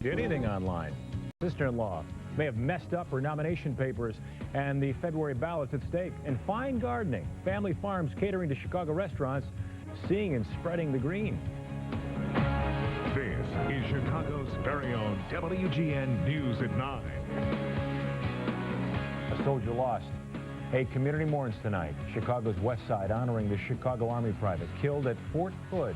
Anything online. Sister-in-law may have messed up her nomination papers and the February ballots at stake. And fine gardening, family farms catering to Chicago restaurants, seeing and spreading the green. This is Chicago's very own WGN News at 9. A soldier lost. A community mourns tonight. Chicago's West Side honoring the Chicago Army private killed at Fort Hood.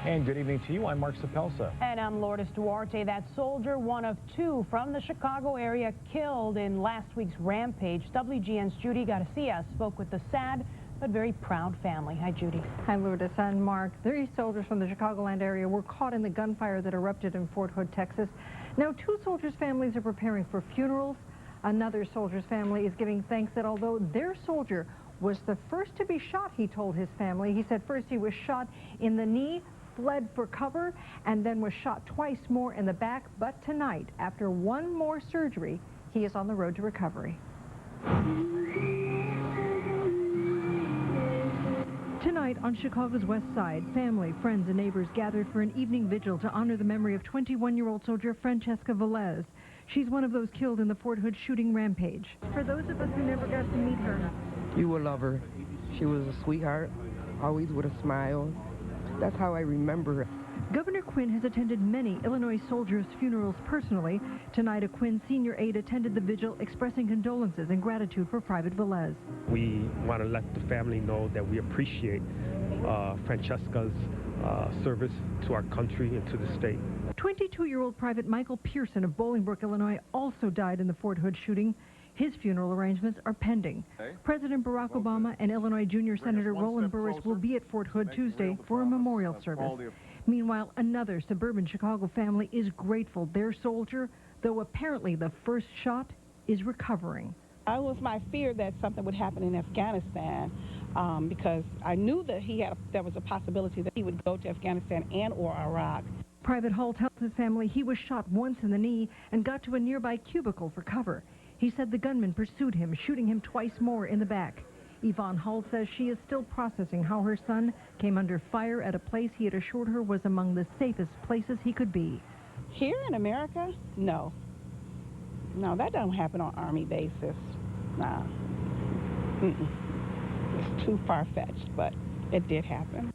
And good evening to you. I'm Mark Sapelsa. And I'm Lourdes Duarte. That soldier, one of two from the Chicago area, killed in last week's rampage. WGN's Judy Garcia spoke with the sad but very proud family. Hi, Judy. Hi, Lourdes and Mark. 3 soldiers from the Chicagoland area were caught in the gunfire that erupted in Fort Hood, Texas. Now, 2 soldiers' families are preparing for funerals. Another soldier's family is giving thanks that although their soldier was the first to be shot, he told his family. He said first he was shot in the knee, fled for cover, and then was shot twice more in the back. But tonight, after 1 more surgery, he is on the road to recovery. Tonight on Chicago's West Side, family, friends, and neighbors gathered for an evening vigil to honor the memory of 21-year-old soldier Francesca Velez. She's one of those killed in the Fort Hood shooting rampage. For those of us who never got to meet her, you will love her. She was a sweetheart, always with a smile. That's how I remember her. Governor Quinn has attended many Illinois soldiers' funerals personally. Tonight, a Quinn senior aide attended the vigil, expressing condolences and gratitude for Private Velez. We want to let the family know that we appreciate Francesca's service to our country and to the state. 22-year-old Private Michael Pearson of Bolingbrook, Illinois, also died in the Fort Hood shooting. His funeral arrangements are pending. President Barack Obama and Illinois Junior Senator Roland Burris will be at Fort Hood Tuesday for a memorial service. Meanwhile, another suburban Chicago family is grateful their soldier, though apparently the first shot, is recovering. It was my fear that something would happen in Afghanistan because I knew that there was a possibility that he would go to Afghanistan and or Iraq. Private Hall tells his family he was shot once in the knee and got to a nearby cubicle for cover. He said the gunman pursued him, shooting him twice more in the back. Yvonne Hull says she is still processing how her son came under fire at a place he had assured her was among the safest places he could be. Here in America? No. No, that don't happen on Army bases. Nah. It's too far-fetched, but it did happen.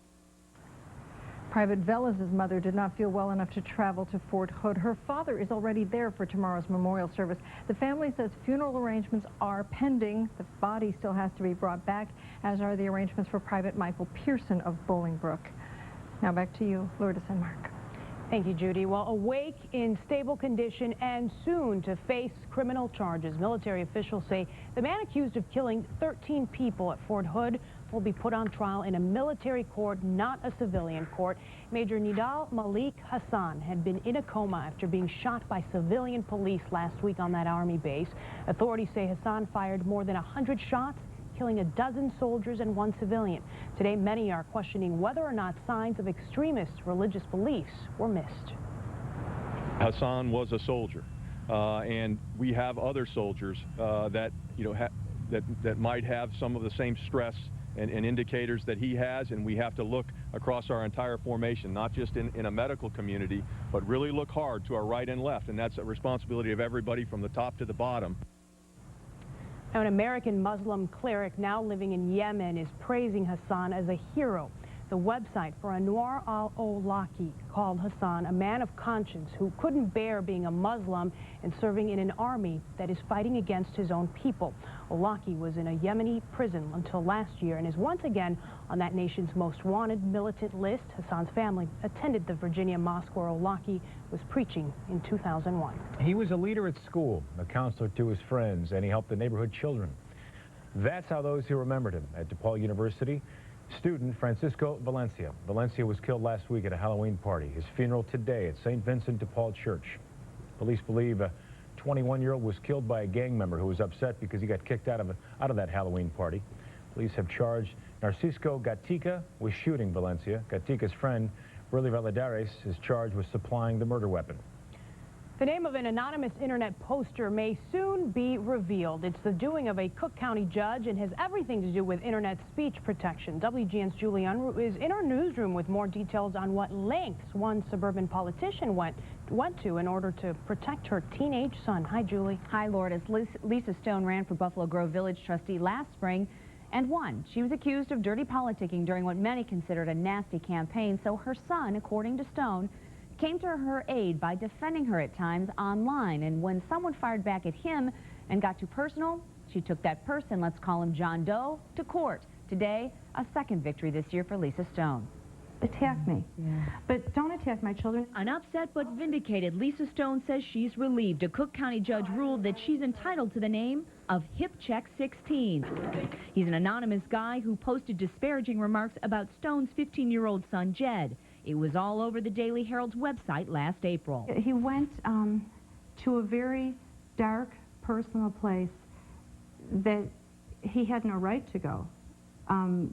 Private Velez's mother did not feel well enough to travel to Fort Hood. Her father is already there for tomorrow's memorial service. The family says funeral arrangements are pending. The body still has to be brought back, as are the arrangements for Private Michael Pearson of Bolingbrook. Now back to you, Lourdes and Mark. Thank you, Judy. Well, awake, in stable condition, and soon to face criminal charges. Military officials say the man accused of killing 13 people at Fort Hood will be put on trial in a military court, not a civilian court. Major Nidal Malik Hassan had been in a coma after being shot by civilian police last week on that Army base. Authorities say Hassan fired more than 100 shots, killing a dozen soldiers and 1 civilian. Today, many are questioning whether or not signs of extremist religious beliefs were missed. Hassan was a soldier, and we have other soldiers that might have some of the same stress and indicators that he has, and we have to look across our entire formation, not just in a medical community, but really look hard to our right and left, and that's a responsibility of everybody from the top to the bottom. Now, an American Muslim cleric now living in Yemen is praising Hassan as a hero. The website for Anwar al-Awlaki called Hassan a man of conscience who couldn't bear being a Muslim and serving in an army that is fighting against his own people. Awlaki was in a Yemeni prison until last year and is once again on that nation's most wanted militant list. Hassan's family attended the Virginia mosque where Awlaki was preaching in 2001. He was a leader at school, a counselor to his friends, and he helped the neighborhood children. That's how those who remembered him. At DePaul University, student Francisco Valencia. Valencia was killed last week at a Halloween party. His funeral today at St. Vincent de Paul Church. Police believe a 21-year-old was killed by a gang member who was upset because he got kicked out of that Halloween party. Police have charged Narcisco Gatica with shooting Valencia. Gatica's friend, Burley Valadares, is charged with supplying the murder weapon. The name of an anonymous internet poster may soon be revealed. It's the doing of a Cook County judge and has everything to do with internet speech protection. WGN's Julie Unruh is in our newsroom with more details on what lengths one suburban politician went to in order to protect her teenage son. Hi, Julie. Hi, Lourdes. Lisa Stone ran for Buffalo Grove Village trustee last spring and won. She was accused of dirty politicking during what many considered a nasty campaign, so her son, according to Stone, came to her aid by defending her at times online. And when someone fired back at him and got too personal, she took that person, let's call him John Doe, to court. Today, a second victory this year for Lisa Stone. Attack me, but don't attack my children. An upset but vindicated Lisa Stone says she's relieved. A Cook County judge ruled that she's entitled to the name of Hip Check 16. He's an anonymous guy who posted disparaging remarks about Stone's 15-year-old son, Jed. It was all over the Daily Herald's website last April. He went to a very dark, personal place that he had no right to go,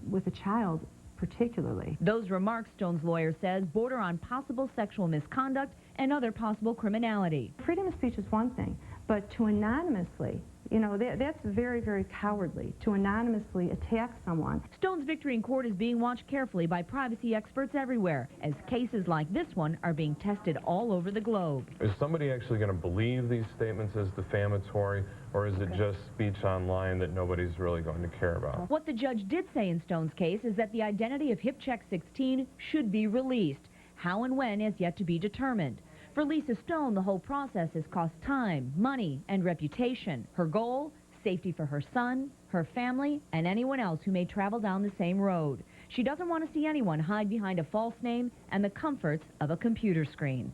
with a child particularly. Those remarks, Stone's lawyer says, border on possible sexual misconduct and other possible criminality. Freedom of speech is one thing, but to anonymously, you know, that's very, very cowardly, to anonymously attack someone. Stone's victory in court is being watched carefully by privacy experts everywhere, as cases like this one are being tested all over the globe. Is somebody actually going to believe these statements as defamatory, or is it just speech online that nobody's really going to care about? What the judge did say in Stone's case is that the identity of Hip Check 16 should be released. How and when is yet to be determined. For Lisa Stone, the whole process has cost time, money, and reputation. Her goal? Safety for her son, her family, and anyone else who may travel down the same road. She doesn't want to see anyone hide behind a false name and the comforts of a computer screen.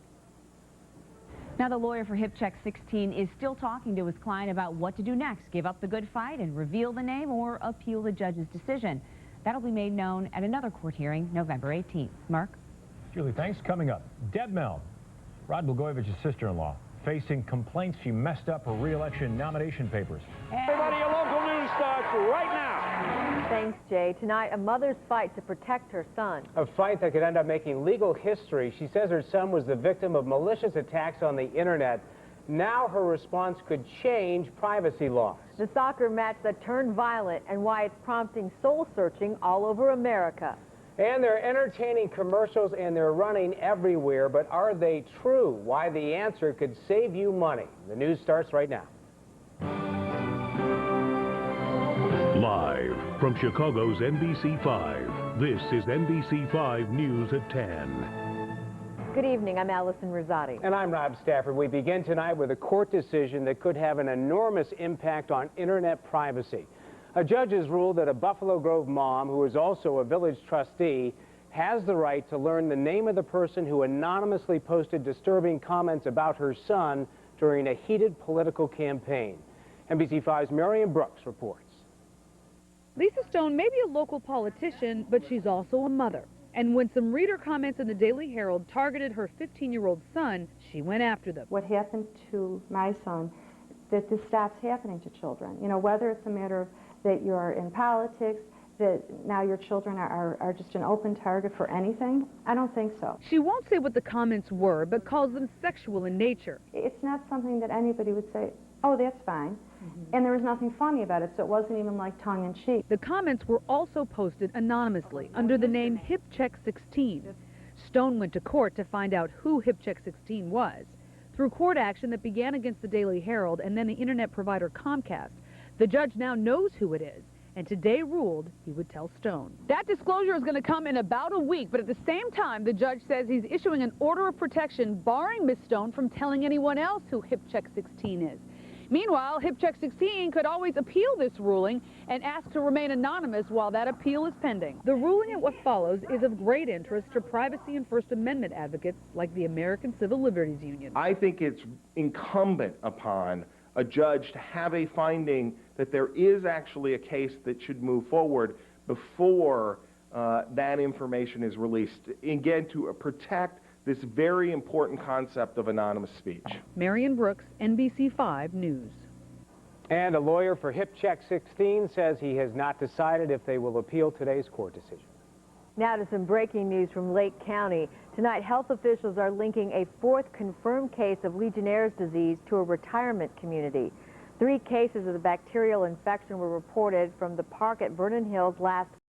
Now, the lawyer for Hip Check 16 is still talking to his client about what to do next. Give up the good fight and reveal the name, or appeal the judge's decision. That'll be made known at another court hearing November 18th. Mark? Julie, thanks. Coming up, Deb Mel, Rod Blagojevich's sister-in-law, facing complaints she messed up her re-election nomination papers. Everybody, your local news starts right now. Thanks, Jay. Tonight, a mother's fight to protect her son. A fight that could end up making legal history. She says her son was the victim of malicious attacks on the internet. Now her response could change privacy laws. The soccer match that turned violent and why it's prompting soul-searching all over America. And they're entertaining commercials and they're running everywhere, but are they true? Why the answer could save you money. The news starts right now. Live from Chicago's NBC5, this is NBC5 News at 10. Good evening, I'm Allison Rosati. And I'm Rob Stafford. We begin tonight with a court decision that could have an enormous impact on internet privacy. A judge has ruled that a Buffalo Grove mom, who is also a village trustee, has the right to learn the name of the person who anonymously posted disturbing comments about her son during a heated political campaign. NBC5's Marion Brooks reports. Lisa Stone may be a local politician, but she's also a mother. And when some reader comments in the Daily Herald targeted her 15-year-old son, she went after them. What happened to my son, that this stops happening to children. You know, whether it's a matter of that you're in politics, that now your children are just an open target for anything? I don't think so. She won't say what the comments were, but calls them sexual in nature. It's not something that anybody would say, oh, that's fine. And there was nothing funny about it, so it wasn't even like tongue-in-cheek. The comments were also posted anonymously under the name Hip Check 16. Stone went to court to find out who Hip Check 16 was. Through court action that began against the Daily Herald and then the internet provider Comcast, the judge now knows who it is, and today ruled he would tell Stone. That disclosure is going to come in about a week, but at the same time, the judge says he's issuing an order of protection barring Ms. Stone from telling anyone else who Hip Check 16 is. Meanwhile, Hip Check 16 could always appeal this ruling and ask to remain anonymous while that appeal is pending. The ruling and what follows is of great interest to privacy and First Amendment advocates like the American Civil Liberties Union. I think it's incumbent upon a judge to have a finding that there is actually a case that should move forward before that information is released, again, to protect this very important concept of anonymous speech. Marion Brooks, NBC5 News. And a lawyer for Hip Check 16 says he has not decided if they will appeal today's court decision. Now to some breaking news from Lake County. Tonight, health officials are linking a 4th confirmed case of Legionnaire's disease to a retirement community. 3 cases of the bacterial infection were reported from the park at Vernon Hills last